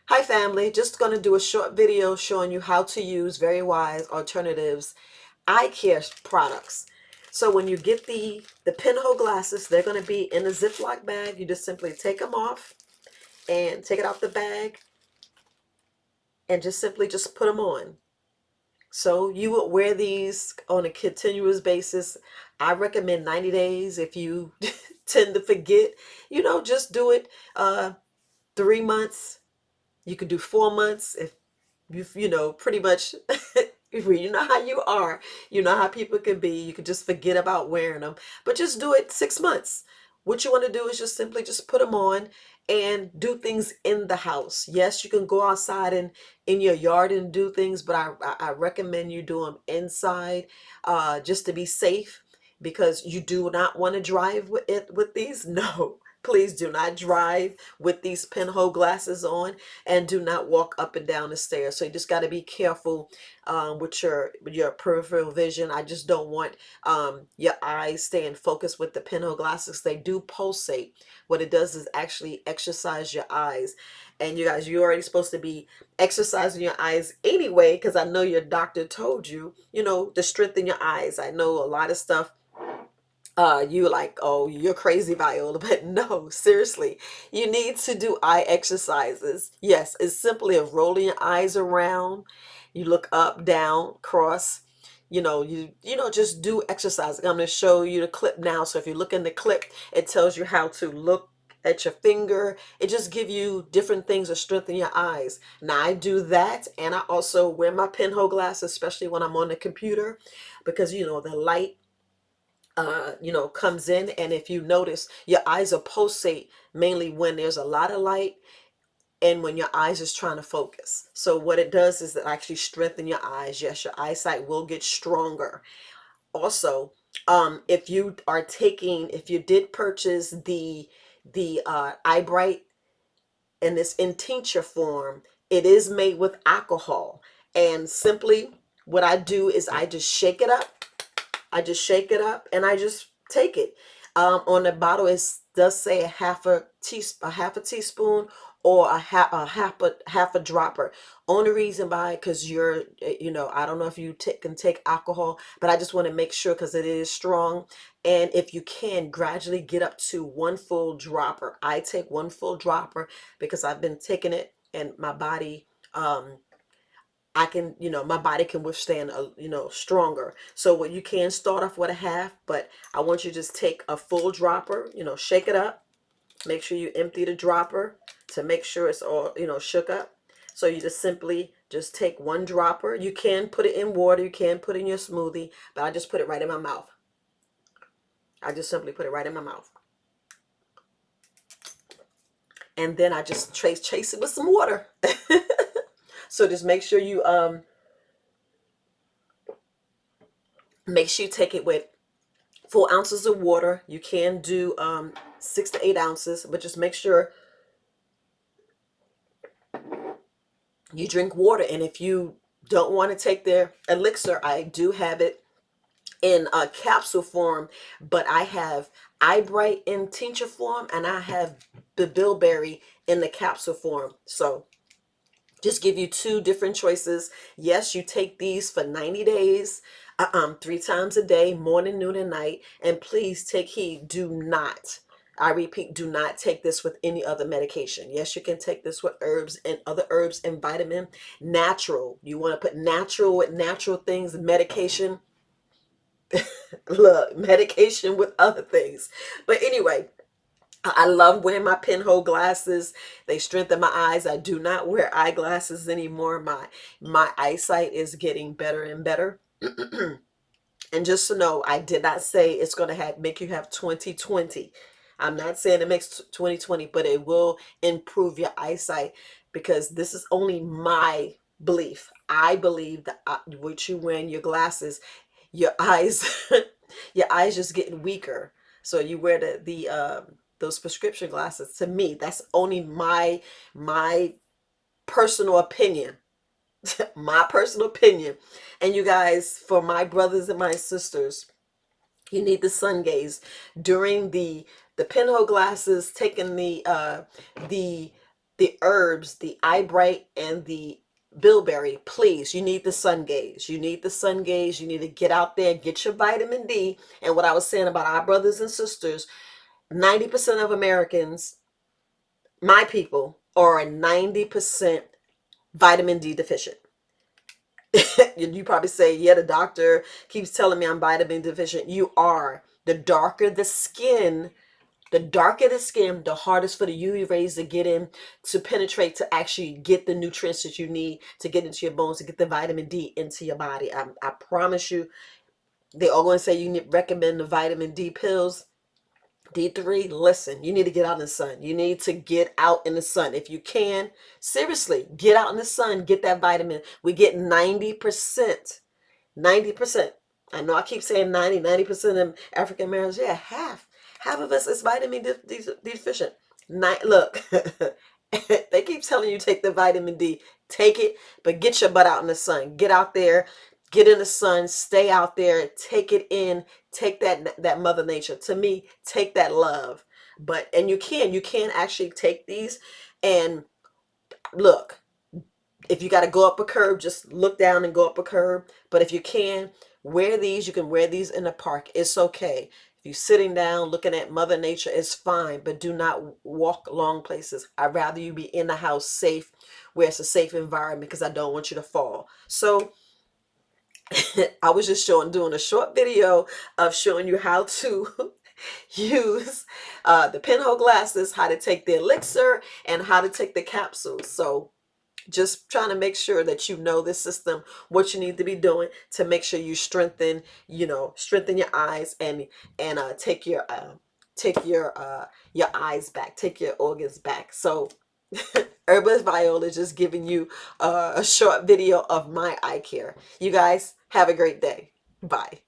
Hi family, just going to do a short video showing you how to use Very Wise Alternatives eye care products. So when you get the pinhole glasses, they're going to be in a Ziploc bag. You just simply take them off and take it out the bag and just simply just put them on. So you would wear these on a continuous basis. I recommend 90 days. If you tend to forget, just do it 3 months. You could do 4 months if pretty much you know how you are, you know how people can be. You could just forget about wearing them, but just do it 6 months. What you want to do is just simply just put them on and do things in the house. Yes, you can go outside and in your yard and do things, but I recommend you do them inside, just to be safe, because you do not want to drive with these. No, please do not drive with these pinhole glasses on, and do not walk up and down the stairs. So you just got to be careful with your peripheral vision. I just don't want your eyes staying focused with the pinhole glasses. They do pulsate. What it does is actually exercise your eyes. And you guys, you're already supposed to be exercising your eyes anyway, because I know your doctor told you, to strengthen your eyes. I know a lot of stuff, you like, oh, you're crazy, Viola. But no, seriously, you need to do eye exercises. Yes, it's simply of rolling your eyes around. You look up, down, cross. Just do exercise. I'm going to show you the clip now. So if you look in the clip, it tells you how to look at your finger. It just give you different things to strengthen your eyes. Now I do that, and I also wear my pinhole glasses, especially when I'm on the computer, because the light comes in. And if you notice, your eyes are pulsate mainly when there's a lot of light and when your eyes is trying to focus. So what it does is it actually strengthen your eyes. Yes, your eyesight will get stronger. Also, if you did purchase the Eyebright, and it's in tincture form, it is made with alcohol. And simply what I do is I just shake it up. And I just take it. On the bottle, it does say a half a teaspoon, or a half a dropper. Only reason why, because I don't know if you can take alcohol, but I just want to make sure, because it is strong. And if you can gradually get up to one full dropper, I take one full dropper because I've been taking it, and my body, I can, my body can withstand stronger. So what, you can start off with a half, but I want you to just take a full dropper, shake it up. Make sure you empty the dropper to make sure it's all, shook up. So you just simply just take one dropper. You can put it in water, you can put it in your smoothie, but I just put it right in my mouth. I just simply put it right in my mouth. And then I just chase it with some water. So just make sure you take it with 4 ounces of water. You can do 6 to 8 ounces, but just make sure you drink water. And if you don't want to take the elixir, I do have it in a capsule form, but I have Eyebright in tincture form, and I have the bilberry in the capsule form. So just give you two different choices. Yes, you take these for 90 days, 3 times a day, morning, noon, and night. And please take heed. Do not, I repeat, do not take this with any other medication. Yes, you can take this with herbs and other herbs and vitamin. Natural. You want to put natural with natural things. Medication. Look, medication with other things. But anyway, I love wearing my pinhole glasses. They strengthen my eyes. I do not wear eyeglasses anymore. My eyesight is getting better and better. And just to know, I did not say it's going to make you have 20/20. I'm not saying it makes 20/20, but it will improve your eyesight, because this is only my belief. I believe that with you wearing your glasses, your eyes, your eyes just getting weaker. So you wear those prescription glasses. To me, that's only my personal opinion. My personal opinion. And you guys, for my brothers and my sisters, you need the sun gaze during the pinhole glasses, taking the the herbs, the eyebright and the bilberry, please, you need the sun gaze. You need the sun gaze. You need to get out there, get your vitamin D. And what I was saying about our brothers and sisters, 90% of Americans, my people, are 90% vitamin D deficient. You probably say, yeah, the doctor keeps telling me I'm vitamin deficient. You are. The darker the skin, the hardest for the UV rays to get in, to penetrate, to actually get the nutrients that you need to get into your bones, to get the vitamin D into your body. I promise you, they all going to say you need recommend the vitamin D pills. D3, listen, you need to get out in the sun. You need to get out in the sun. If you can, seriously, get out in the sun, get that vitamin. We get 90%. 90%. I know I keep saying 90% of African Americans. Yeah, half of us is vitamin D deficient. Look, they keep telling you take the vitamin D. Take it, but get your butt out in the sun. Get out there, get in the sun, stay out there, take it in, take that mother nature. To me, take that love. But and you can actually take these and look, if you got to go up a curb, just look down and go up a curb. But if you can, wear these. You can wear these in the park. It's okay. If you're sitting down looking at Mother Nature, it's fine. But do not walk long places. I'd rather you be in the house safe, where it's a safe environment, because I don't want you to fall. So I was just doing a short video of showing you how to use the pinhole glasses, how to take the elixir, and how to take the capsules. So just trying to make sure that you know this system, what you need to be doing to make sure you strengthen your eyes, and take your eyes back, take your organs back. So Herbalist Viola just giving you a short video of my eye care. You guys have a great day. Bye.